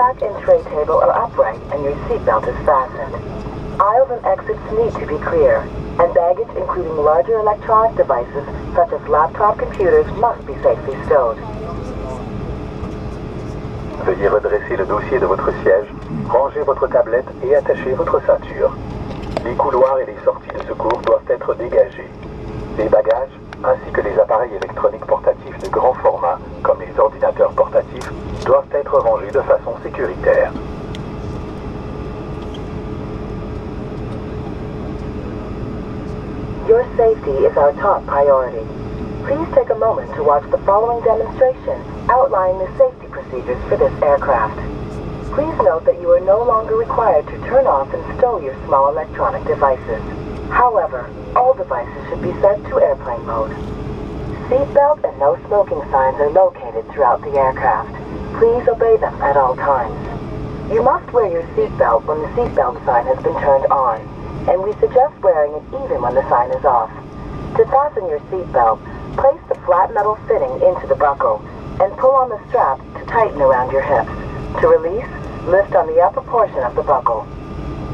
back and tray table are upright and your seatbelt is fastened. Aisles and exits need to be clear, and baggage including larger electronic devices such as laptop computers must be safely stowed. Veuillez redresser le dossier de votre siège, ranger votre tablette et attacher votre ceinture. Les couloirs et les sorties de secours doivent être dégagés. Les bagages, ainsi que les appareils électroniques portatifs de grand format, comme les ordinateurs portatifs, doivent être rangés de façon sécuritaire. Your safety is our top priority. Please take a moment to watch the following demonstration outlining the safety procedures for this aircraft. Please note that you are no longer required to turn off and stow your small electronic devices. However, all devices should be set to airplane mode. Seatbelt and no smoking signs are located throughout the aircraft. Please obey them at all times. You must wear your seatbelt when the seatbelt sign has been turned on, and we suggest wearing it even when the sign is off. To fasten your seatbelt, place the flat metal fitting into the buckle and pull on the strap to tighten around your hips. To release, lift on the upper portion of the buckle.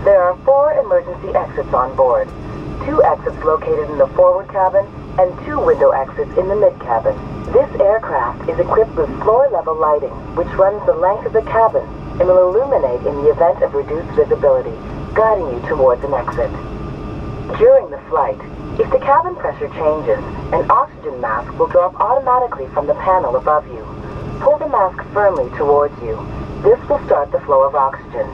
There are 4 emergency exits on board. 2 exits located in the forward cabin and 2 window exits in the mid-cabin. This aircraft is equipped with floor-level lighting, which runs the length of the cabin and will illuminate in the event of reduced visibility, guiding you towards an exit. During the flight, if the cabin pressure changes, an oxygen mask will drop automatically from the panel above you. Pull the mask firmly towards you. This will start the flow of oxygen.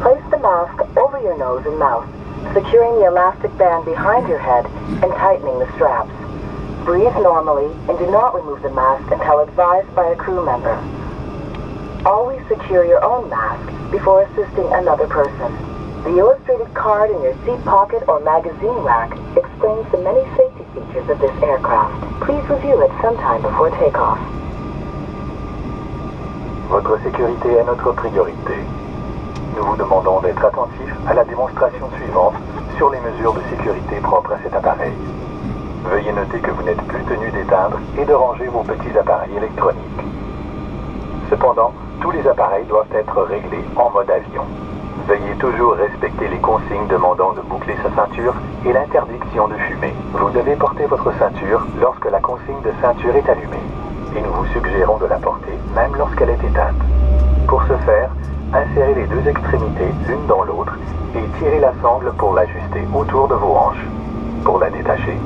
Place the mask over your nose and mouth, securing the elastic band behind your head and tightening the straps. Breathe normally and do not remove the mask until advised by a crew member. Always secure your own mask before assisting another person. The illustrated card in your seat pocket or magazine rack explains the many safety features of this aircraft. Please review it sometime before takeoff. Votre sécurité est notre priorité. Nous vous demandons d'être attentif à la démonstration suivante sur les mesures de sécurité propres à cet appareil. Veuillez noter que vous n'êtes plus tenu d'éteindre et de ranger vos petits appareils électroniques. Cependant, tous les appareils doivent être réglés en mode avion. Veuillez toujours respecter les consignes demandant de boucler sa ceinture et l'interdiction de fumer. Vous devez porter votre ceinture lorsque la consigne de ceinture est allumée, et nous vous suggérons de la porter même lorsqu'elle est éteinte. Pour ce faire, insérez les 2 extrémités l'une dans l'autre et tirez la sangle pour l'ajuster autour de vos hanches. Pour la détacher,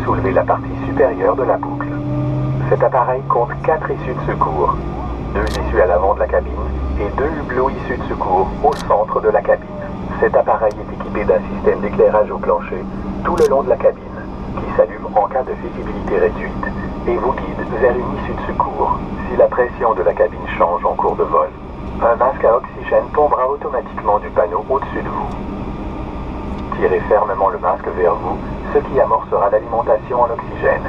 soulevez la partie supérieure de la boucle. Cet appareil compte 4 issues de secours, 2 issues à l'avant de la cabine et 2 hublots issues de secours au centre de la cabine. Cet appareil est équipé d'un système d'éclairage au plancher tout le long de la cabine, qui s'allume en cas de visibilité réduite et vous guide vers une issue de secours si la pression de la cabine change en cours de vol. Un masque à oxygène tombera automatiquement du panneau au-dessus de vous. Tirez fermement le masque vers vous, ce qui amorcera l'alimentation en oxygène.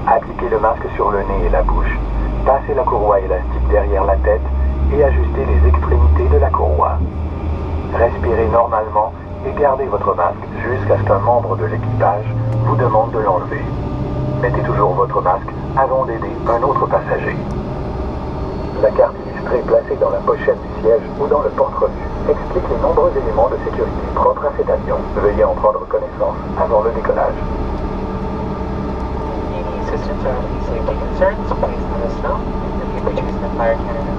Appliquez le masque sur le nez et la bouche, passez la courroie élastique derrière la tête et ajustez les extrémités de la courroie. Respirez normalement et gardez votre masque jusqu'à ce qu'un membre de l'équipage vous demande de l'enlever. Mettez toujours votre masque avant d'aider un autre passager. La carte illustrée placée dans la pochette du siège ou dans le porte-revue explique les nombreux éléments de sécurité propres à cet avion. Veuillez en prendre connaissance avant le décollage. Any assistance or any safety concerns, please let us know. If you could choose the fire cannon